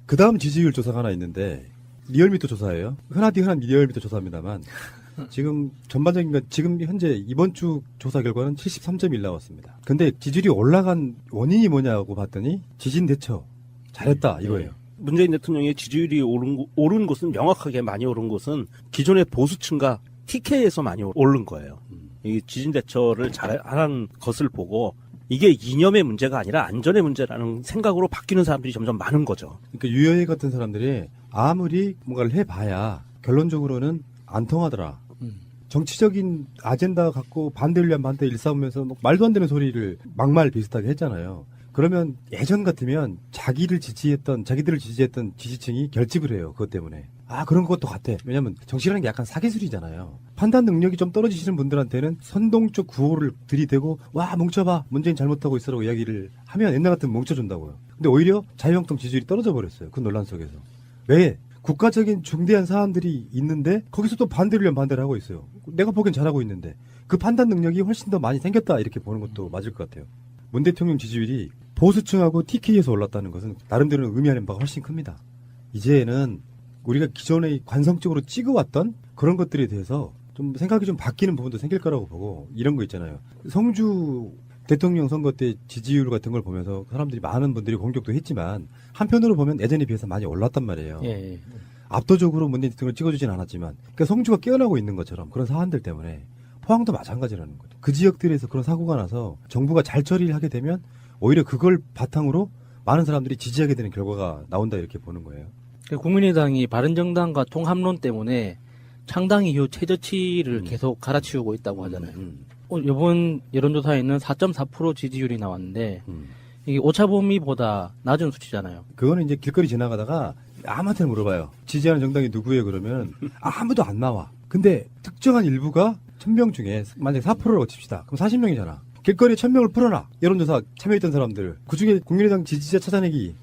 그 다음 지지율 조사가 하나 있는데 리얼미터 조사예요. 흔하디 흔한 리얼미터 조사입니다만 지금 전반적인 건 지금 현재 이번 주 조사 결과는 73.1 나왔습니다. 근데 지지율이 올라간 원인이 뭐냐고 봤더니 지진 대처 잘했다 이거예요. 문재인 대통령의 지지율이 오른 곳은 명확하게 많이 오른 곳은 기존의 보수층과 TK에서 많이 오른 거예요. 이 지진 대처를 잘하는 것을 보고 이게 이념의 문제가 아니라 안전의 문제라는 생각으로 바뀌는 사람들이 점점 많은 거죠. 그러니까 유여희 같은 사람들이 아무리 뭔가를 해봐야 결론적으로는 안 통하더라. 정치적인 아젠다 갖고 반대를 위한 반대 일삼으면서 말도 안 되는 소리를 막말 비슷하게 했잖아요. 그러면 예전 같으면 자기들을 지지했던 지지층이 결집을 해요. 그것 때문에. 아, 그런 것도 같아. 왜냐면 정치라는 게 약간 사기술이잖아요. 판단 능력이 좀 떨어지시는 분들한테는 선동적 구호를 들이대고 와 뭉쳐봐 문재인 잘못하고 있으라고 이야기를 하면 옛날 같으면 뭉쳐준다고요. 근데 오히려 자유한국당 지지율이 떨어져 버렸어요. 그 논란 속에서. 왜? 국가적인 중대한 사안들이 있는데 거기서 또 반대를 위한 반대를 하고 있어요. 내가 보기엔 잘하고 있는데 그 판단 능력이 훨씬 더 많이 생겼다 이렇게 보는 것도 맞을 것 같아요. 문 대통령 지지율이 보수층하고 TK에서 올랐다는 것은 나름대로 의미하는 바가 훨씬 큽니다. 이제는 우리가 기존에 관성적으로 찍어왔던 그런 것들에 대해서 좀 생각이 좀 바뀌는 부분도 생길 거라고 보고 이런 거 있잖아요. 성주 대통령 선거 때 지지율 같은 걸 보면서 사람들이 많은 분들이 공격도 했지만 한편으로 보면 예전에 비해서 많이 올랐단 말이에요. 예. 압도적으로 문재인 대통령을 찍어주진 않았지만 그러니까 성주가 깨어나고 있는 것처럼 그런 사안들 때문에 포항도 마찬가지라는 거죠. 그 지역들에서 그런 사고가 나서 정부가 잘 처리를 하게 되면 오히려 그걸 바탕으로 많은 사람들이 지지하게 되는 결과가 나온다 이렇게 보는 거예요. 국민의당이 바른정당과 통합론 때문에 창당 이후 최저치를 계속 갈아치우고 있다고 하잖아요. 이번 여론조사에는 4.4% 지지율이 나왔는데 이게 오차범위보다 낮은 수치잖아요. 그거는 이제 길거리 지나가다가 아무한테 물어봐요. 지지하는 정당이 누구예요? 그러면 아무도 안 나와. 근데 특정한 일부가 1000명 중에 만약에 4%라고 칩시다. 그럼 40명이잖아. 길거리에 1000명을 풀어놔. 여론조사 참여했던 사람들. 그중에 국민의당 지지자 찾아내기.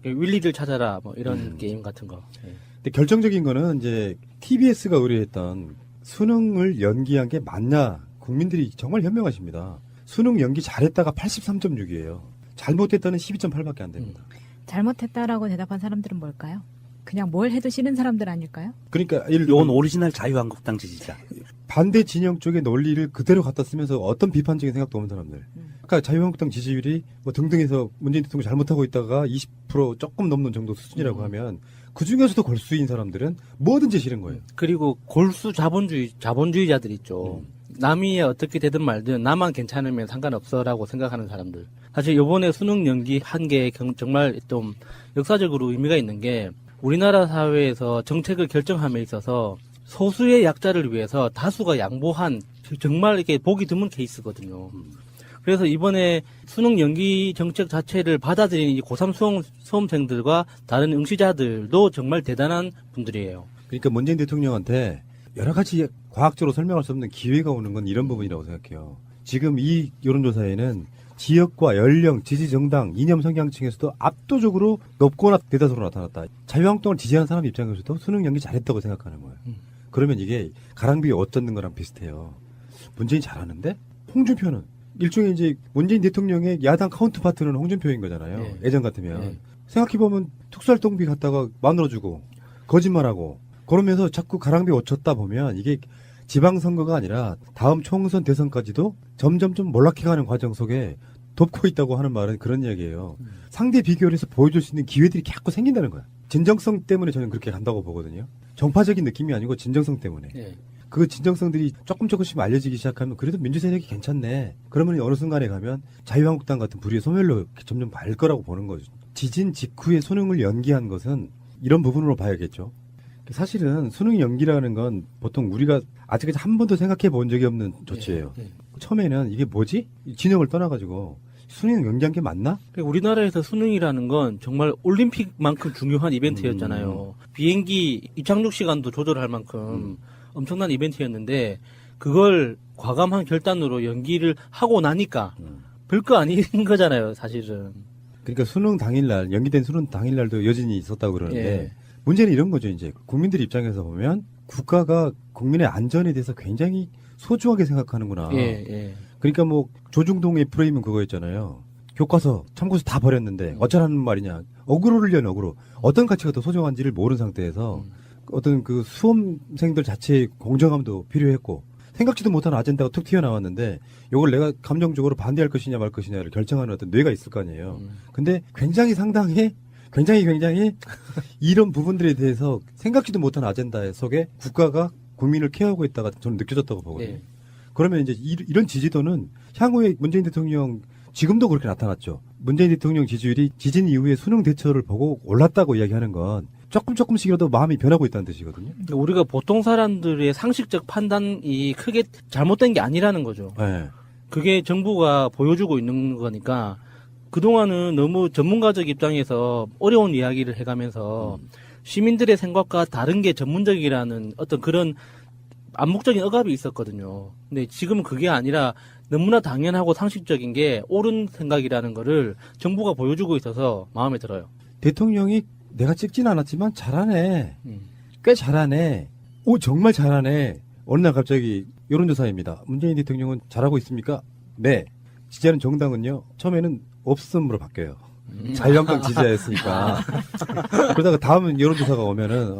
윌리들 찾아라 뭐 이런 게임 같은 거. 예. 근데 결정적인 거는 이제 TBS가 의뢰했던 수능을 연기한 게 맞냐. 국민들이 정말 현명하십니다. 수능 연기 잘했다가 83.6이에요. 잘못했다는 12.8밖에 안 됩니다. 잘못했다라고 대답한 사람들은 뭘까요? 그냥 뭘 해도 싫은 사람들 아닐까요? 그러니까 이건 오리지널 자유한국당 지지자. 반대 진영 쪽의 논리를 그대로 갖다 쓰면서 어떤 비판적인 생각도 없는 사람들. 아까 자유한국당 지지율이 뭐 등등해서 문재인 대통령 잘못하고 있다가 20% 조금 넘는 정도 수준이라고 하면 그 중에서도 골수인 사람들은 뭐든지 싫은 거예요. 그리고 골수 자본주의자들 있죠. 남이 어떻게 되든 말든 나만 괜찮으면 상관없어라고 생각하는 사람들. 사실 이번에 수능 연기한 게 정말 좀 역사적으로 의미가 있는 게 우리나라 사회에서 정책을 결정함에 있어서 소수의 약자를 위해서 다수가 양보한 정말 이렇게 보기 드문 케이스거든요. 그래서 이번에 수능 연기 정책 자체를 받아들인 이 고3 수험생들과 다른 응시자들도 정말 대단한 분들이에요. 그러니까 문재인 대통령한테 여러 가지 과학적으로 설명할 수 없는 기회가 오는 건 이런 부분이라고 생각해요. 지금 이 여론조사에는 지역과 연령, 지지 정당, 이념 성향층에서도 압도적으로 높거나 대다수로 나타났다. 자유한국당을 지지하는 사람 입장에서도 수능 연기 잘했다고 생각하는 거예요. 그러면 이게 가랑비에 옷 젖는 거랑 비슷해요. 문재인 잘하는데 홍준표는 일종의 이제 문재인 대통령의 야당 카운트파트는 홍준표인 거잖아요. 네. 예전 같으면. 네. 생각해보면 특수활동비 갖다가 만들어주고 거짓말하고 그러면서 자꾸 가랑비에 옷 젖다 보면 이게 지방선거가 아니라 다음 총선 대선까지도 점점 좀 몰락해가는 과정 속에 돕고 있다고 하는 말은 그런 이야기예요. 상대 비교를 해서 보여줄 수 있는 기회들이 자꾸 생긴다는 거야. 진정성 때문에 저는 그렇게 간다고 보거든요. 정파적인 느낌이 아니고 진정성 때문에. 예. 그 진정성들이 조금씩 알려지기 시작하면 그래도 민주세력이 괜찮네. 그러면 어느 순간에 가면 자유한국당 같은 불의의 소멸로 점점 갈 거라고 보는 거죠. 지진 직후에 수능을 연기한 것은 이런 부분으로 봐야겠죠. 사실은 수능 연기라는 건 보통 우리가 아직까지 한 번도 생각해 본 적이 없는 조치예요. 예. 처음에는 이게 뭐지? 진영을 떠나가지고 수능 연기한 게 맞나? 우리나라에서 수능이라는 건 정말 올림픽만큼 중요한 이벤트였잖아요. 비행기 입착륙 시간도 조절할 만큼 엄청난 이벤트였는데 그걸 과감한 결단으로 연기를 하고 나니까 별거 아닌 거잖아요, 사실은. 그러니까 수능 당일날, 연기된 수능 당일날도 여진이 있었다고 그러는데 예. 문제는 이런 거죠. 이제 국민들 입장에서 보면 국가가 국민의 안전에 대해서 굉장히 소중하게 생각하는구나. 예. 그러니까 뭐 조중동의 프레임은 그거였잖아요. 교과서, 참고서 다 버렸는데 어쩌라는 말이냐. 어그로를 위한 어그로. 어떤 가치가 더 소중한지를 모르는 상태에서 어떤 그 수험생들 자체의 공정함도 필요했고 생각지도 못한 아젠다가 툭 튀어나왔는데 이걸 내가 감정적으로 반대할 것이냐 말 것이냐를 결정하는 어떤 뇌가 있을 거 아니에요. 근데 굉장히 이런 부분들에 대해서 생각지도 못한 아젠다 속에 국가가 국민을 케어하고 있다가 저는 느껴졌다고 보거든요. 예. 그러면 이제 이런 지지도는 향후에 문재인 대통령 지금도 그렇게 나타났죠. 문재인 대통령 지지율이 지진 이후에 수능 대처를 보고 올랐다고 이야기하는 건 조금씩이라도 마음이 변하고 있다는 뜻이거든요. 우리가 보통 사람들의 상식적 판단이 크게 잘못된 게 아니라는 거죠. 네. 그게 정부가 보여주고 있는 거니까 그동안은 너무 전문가적 입장에서 어려운 이야기를 해가면서 시민들의 생각과 다른 게 전문적이라는 어떤 그런 암묵적인 억압이 있었거든요. 근데 지금은 그게 아니라 너무나 당연하고 상식적인 게 옳은 생각이라는 거를 정부가 보여주고 있어서 마음에 들어요. 대통령이 내가 찍진 않았지만 잘하네. 꽤 잘하네. 오, 정말 잘하네. 어느 날 갑자기 여론조사입니다. 문재인 대통령은 잘하고 있습니까? 네. 지지하는 정당은요. 처음에는 없음으로 바뀌어요. 자유한국당 지지자였으니까. 그러다가 다음 여론조사가 오면은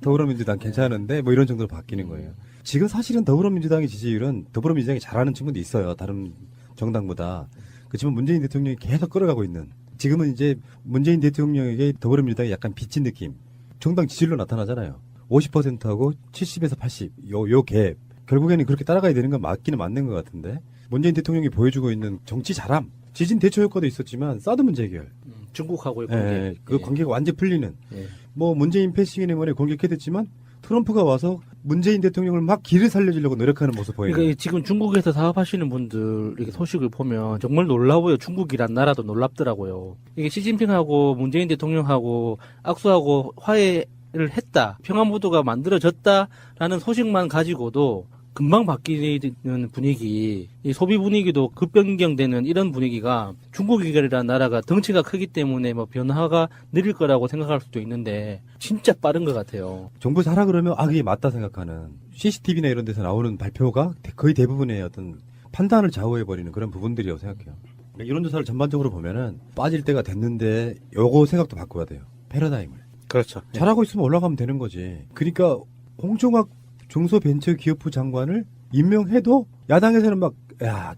더불어민주당 괜찮은데 뭐 이런 정도로 바뀌는 거예요. 지금 사실은 더불어민주당의 지지율은 더불어민주당이 잘하는 친구도 있어요. 다른 정당보다. 그렇지만 문재인 대통령이 계속 끌어가고 있는. 지금은 이제 문재인 대통령에게 더불어민주당이 약간 빚진 느낌. 정당 지지율로 나타나잖아요. 50%하고 70에서 80. 요 갭. 결국에는 그렇게 따라가야 되는 건 맞기는 맞는 것 같은데. 문재인 대통령이 보여주고 있는 정치 잘함. 지진 대처 효과도 있었지만 사드 문제 해결. 중국하고의 관계. 예, 그 관계가 완전 풀리는. 예. 뭐 문재인 패싱 행원에 공격해댔지만 트럼프가 와서 문재인 대통령을 막 길을 살려주려고 노력하는 모습 보이는. 그러니까 지금 중국에서 사업하시는 분들 이렇게 소식을 보면 정말 놀라워요. 중국이란 나라도 놀랍더라고요. 이게 시진핑하고 문재인 대통령하고 악수하고 화해를 했다. 평화무드가 만들어졌다라는 소식만 가지고도 금방 바뀌는 분위기, 이 소비 분위기도 급변경되는 이런 분위기가 중국이라는 나라가 덩치가 크기 때문에 뭐 변화가 느릴 거라고 생각할 수도 있는데 진짜 빠른 것 같아요. 정부 잘하 그러면 그게 맞다 생각하는 CCTV나 이런 데서 나오는 발표가 거의 대부분의 어떤 판단을 좌우해버리는 그런 부분들이라고 생각해요. 이런 조사를 전반적으로 보면은 빠질 때가 됐는데 요거 생각도 바꿔야 돼요. 패러다임을. 그렇죠. 잘하고 있으면 올라가면 되는 거지. 그러니까 홍종학 중소벤처기업부 장관을 임명해도 야당에서는 막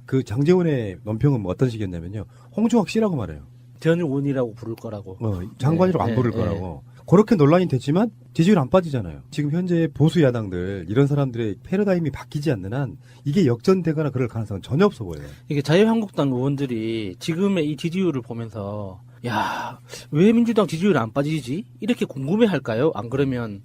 그 장제원의 논평은 뭐 어떤 식이었냐면요. 홍종학 씨라고 말해요. 전운이라고 부를 거라고. 장관이라고 안 부를 거라고. 그렇게 논란이 됐지만 지지율 안 빠지잖아요. 지금 현재 보수 야당들 이런 사람들의 패러다임이 바뀌지 않는 한 이게 역전되거나 그럴 가능성은 전혀 없어 보여요. 이게 자유한국당 의원들이 지금의 이 지지율을 보면서 왜 민주당 지지율이 안 빠지지? 이렇게 궁금해할까요? 안 그러면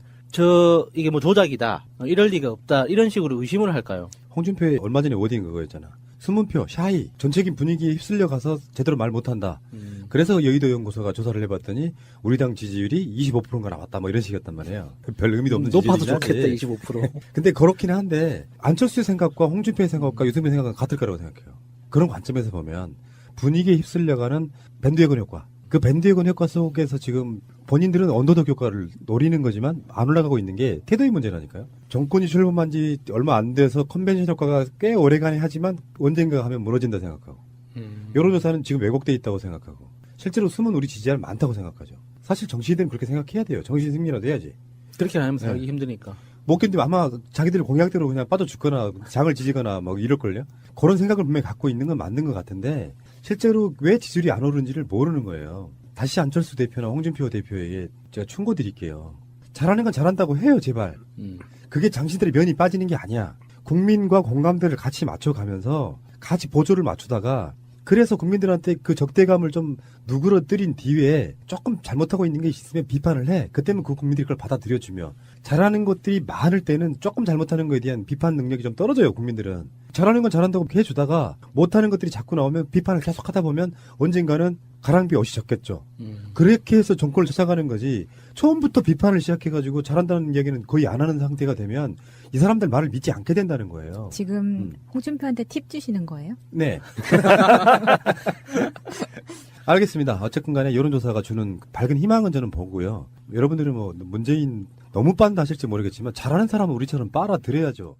이게 뭐 조작이다, 이럴 리가 없다, 이런 식으로 의심을 할까요? 홍준표의 얼마 전에 워딩 그거였잖아. 숨은표, 샤이, 전체적인 분위기에 휩쓸려 가서 제대로 말 못한다. 그래서 여의도 연구소가 조사를 해봤더니 우리 당 지지율이 25%인가 나왔다. 뭐 이런 식이었단 말이에요. 별 의미도 없는 높아도 지지율이지. 좋겠다, 25%. 근데 그렇긴 한데 안철수의 생각과 홍준표의 생각과 유승민의 생각은 같을 거라고 생각해요. 그런 관점에서 보면 분위기에 휩쓸려가는 밴드웨건 효과. 그 밴드웨건 효과 속에서 지금 본인들은 언더독 효과를 노리는 거지만 안 올라가고 있는 게 태도의 문제라니까요. 정권이 출범한 지 얼마 안 돼서 컨벤션 효과가 꽤 오래간에 하지만 언젠가 하면 무너진다 생각하고 여론조사는 지금 왜곡돼 있다고 생각하고 실제로 숨은 우리 지지자는 많다고 생각하죠. 사실 정치인들은 그렇게 생각해야 돼요. 정신 승리라도 해야지. 그렇게 안 하면 살기 힘드니까. 못 견디면 아마 자기들 공약대로 그냥 빠져 죽거나 장을 지지거나 막 이럴걸요. 그런 생각을 분명히 갖고 있는 건 맞는 것 같은데 실제로 왜 지지율이 안 오르는지를 모르는 거예요. 다시 안철수 대표나 홍준표 대표에게 제가 충고 드릴게요. 잘하는 건 잘한다고 해요, 제발. 그게 당신들의 면이 빠지는 게 아니야. 국민과 공감대를 같이 맞춰가면서 같이 보조를 맞추다가 그래서 국민들한테 그 적대감을 좀 누그러뜨린 뒤에 조금 잘못하고 있는 게 있으면 비판을 해. 그때는 그 국민들이 그걸 받아들여주며 잘하는 것들이 많을 때는 조금 잘못하는 거에 대한 비판 능력이 좀 떨어져요, 국민들은. 잘하는 건 잘한다고 해주다가 못하는 것들이 자꾸 나오면 비판을 계속 하다 보면 언젠가는 가랑비 옷이 졌겠죠. 그렇게 해서 정권을 찾아가는 거지 처음부터 비판을 시작해가지고 잘한다는 얘기는 거의 안 하는 상태가 되면 이 사람들 말을 믿지 않게 된다는 거예요. 지금 홍준표한테 팁 주시는 거예요? 네. 알겠습니다. 어쨌든 간에 여론조사가 주는 밝은 희망은 저는 보고요. 여러분들은 뭐 문재인 너무 빤다 하실지 모르겠지만 잘하는 사람은 우리처럼 빨아들여야죠.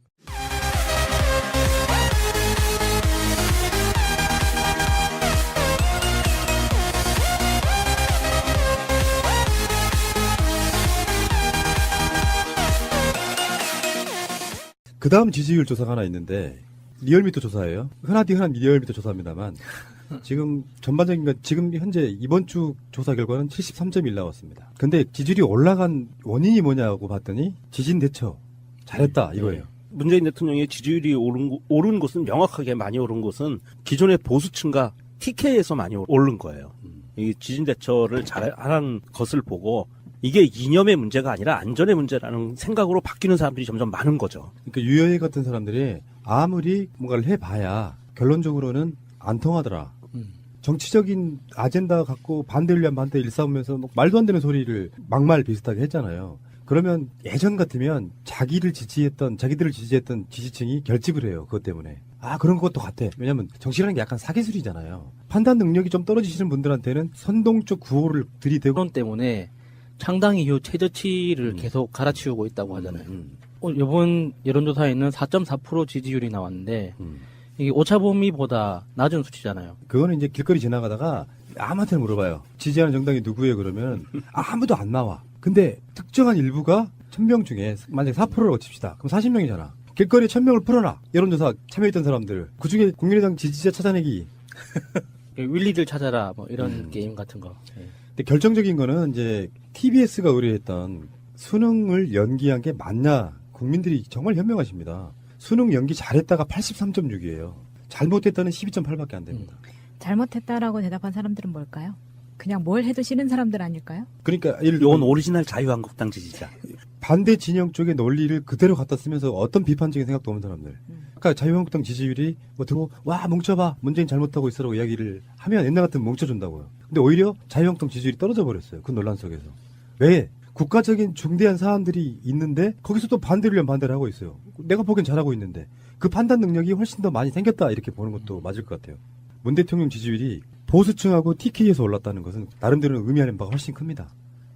그 다음 지지율 조사가 하나 있는데 리얼미터 조사예요. 흔하디 흔한 리얼미터 조사입니다만 지금 전반적인 건 지금 현재 이번 주 조사 결과는 73.1 나왔습니다. 근데 지지율이 올라간 원인이 뭐냐고 봤더니 지진 대처 잘했다 이거예요. 문재인 대통령의 지지율이 오른 것은 명확하게 많이 오른 것은 기존의 보수층과 TK에서 많이 오른 거예요. 이 지진 대처를 잘하는 것을 보고 이게 이념의 문제가 아니라 안전의 문제라는 생각으로 바뀌는 사람들이 점점 많은 거죠. 그러니까 유여해 같은 사람들이 아무리 뭔가를 해봐야 결론적으로는 안 통하더라. 정치적인 아젠다 갖고 반대를 위한 반대 일삼으면서 막 말도 안 되는 소리를 막말 비슷하게 했잖아요. 그러면 예전 같으면 자기들을 지지했던 지지층이 결집을 해요. 그것 때문에. 아, 그런 것도 같아. 왜냐면 정치라는 게 약간 사기술이잖아요. 판단 능력이 좀 떨어지시는 분들한테는 선동적 구호를 들이대고 그런 때문에 창당 이후 최저치를 계속 갈아치우고 있다고 하잖아요. 이번 여론조사에는 4.4% 지지율이 나왔는데 이게 오차범위보다 낮은 수치잖아요. 그거는 이제 길거리 지나가다가 아무한테나 물어봐요. 지지하는 정당이 누구예요? 그러면 아무도 안 나와. 근데 특정한 일부가 1000명 중에 만약에 4%라고 칩시다. 그럼 40명이잖아. 길거리에 1000명을 풀어놔. 여론조사 참여했던 사람들. 그중에 국민의당 지지자 찾아내기. 윌리들 찾아라 뭐 이런 게임 같은 거. 예. 근데 결정적인 거는 이제 TBS가 의뢰했던 수능을 연기한 게 맞냐. 국민들이 정말 현명하십니다. 수능 연기 잘했다가 83.6이에요. 잘못했다는 12.8밖에 안 됩니다. 잘못했다라고 대답한 사람들은 뭘까요? 그냥 뭘 해도 싫은 사람들 아닐까요? 그러니까 이건 오리지널 자유한국당 지지자. 반대 진영 쪽의 논리를 그대로 갖다 쓰면서 어떤 비판적인 생각도 없는 사람들. 아까 자유한국당 지지율이 뭐 들고 와 뭉쳐봐 문재인 잘못하고 있어라고 이야기를 하면 옛날 같으면 뭉쳐준다고요. 근데 오히려 자유한국당 지지율이 떨어져 버렸어요. 그 논란 속에서. 왜? 국가적인 중대한 사안들이 있는데 거기서 또 반대를 위한 반대를 하고 있어요. 내가 보기엔 잘하고 있는데 그 판단 능력이 훨씬 더 많이 생겼다 이렇게 보는 것도 맞을 것 같아요. 문 대통령 지지율이 보수층하고 TK에서 올랐다는 것은 나름대로 의미하는 바가 훨씬 큽니다.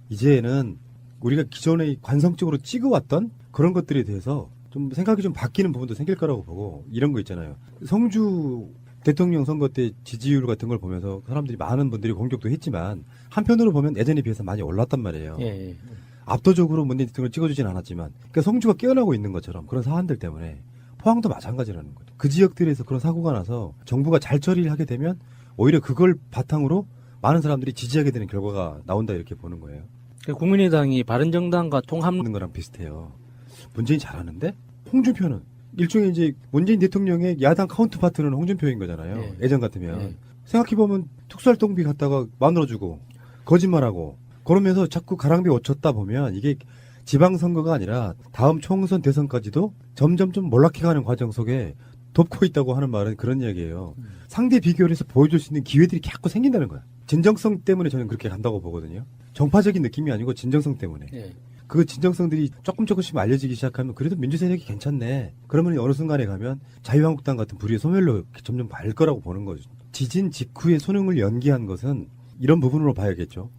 이제는 우리가 기존에 관성적으로 찍어왔던 그런 것들에 대해서 좀 생각이 좀 바뀌는 부분도 생길 거라고 보고 이런 거 있잖아요. 성주 대통령 선거 때 지지율 같은 걸 보면서 사람들이 많은 분들이 공격도 했지만 한편으로 보면 예전에 비해서 많이 올랐단 말이에요. 예. 압도적으로 문재인 대통령을 찍어주진 않았지만 그러니까 성주가 깨어나고 있는 것처럼 그런 사안들 때문에 포항도 마찬가지라는 거죠. 그 지역들에서 그런 사고가 나서 정부가 잘 처리를 하게 되면 오히려 그걸 바탕으로 많은 사람들이 지지하게 되는 결과가 나온다 이렇게 보는 거예요. 국민의당이 바른정당과 통합 하는 거랑 비슷해요. 문재인 잘하는데 홍준표는 일종의 이제 문재인 대통령의 야당 카운트파트는 홍준표인 거잖아요. 예. 예전 같으면 예. 생각해보면 특수활동비 갖다가 만들어주고 거짓말하고 그러면서 자꾸 가랑비 오쳤다 보면 이게 지방선거가 아니라 다음 총선 대선까지도 점점 좀 몰락해가는 과정 속에 돕고 있다고 하는 말은 그런 이야기예요. 상대 비교를 해서 보여줄 수 있는 기회들이 자꾸 생긴다는 거야. 진정성 때문에 저는 그렇게 간다고 보거든요. 정파적인 느낌이 아니고 진정성 때문에. 예. 그 진정성들이 조금씩 알려지기 시작하면 그래도 민주세력이 괜찮네. 그러면 어느 순간에 가면 자유한국당 같은 불의의 소멸로 점점 갈 거라고 보는 거죠. 지진 직후에 수능을 연기한 것은 이런 부분으로 봐야겠죠.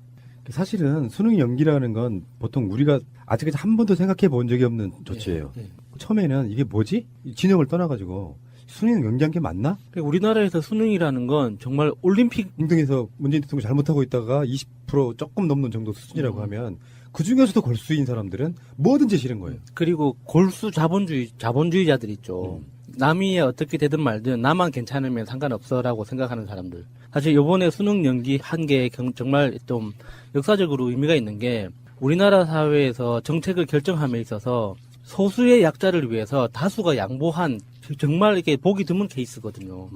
사실은 수능 연기라는 건 보통 우리가 아직까지 한 번도 생각해 본 적이 없는 조치예요. 예. 처음에는 이게 뭐지? 진영을 떠나가지고 수능 연기한 게 맞나? 우리나라에서 수능이라는 건 정말 올림픽 등등에서 문재인 대통령이 잘못하고 있다가 20% 조금 넘는 정도 수준이라고 하면 그 중에서도 골수인 사람들은 뭐든지 싫은 거예요. 그리고 골수 자본주의자들 있죠. 남이 어떻게 되든 말든 나만 괜찮으면 상관없어라고 생각하는 사람들. 사실 이번에 수능 연기한 게 정말 좀 역사적으로 의미가 있는 게 우리나라 사회에서 정책을 결정함에 있어서 소수의 약자를 위해서 다수가 양보한 정말 이렇게 보기 드문 케이스거든요.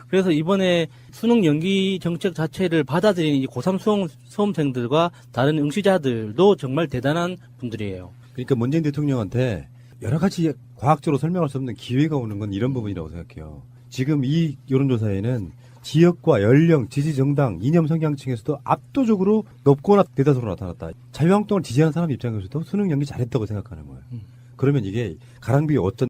그래서 이번에 수능 연기 정책 자체를 받아들인 이 고3 수험생들과 다른 응시자들도 정말 대단한 분들이에요. 그러니까 문재인 대통령한테 여러 가지 과학적으로 설명할 수 없는 기회가 오는 건 이런 부분이라고 생각해요. 지금 이 여론조사에는 지역과 연령, 지지정당, 이념 성향층에서도 압도적으로 높거나 대다수로 나타났다. 자유한국당을 지지하는 사람 입장에서도 수능 연기 잘했다고 생각하는 거예요. 그러면 이게 가랑비 어쩐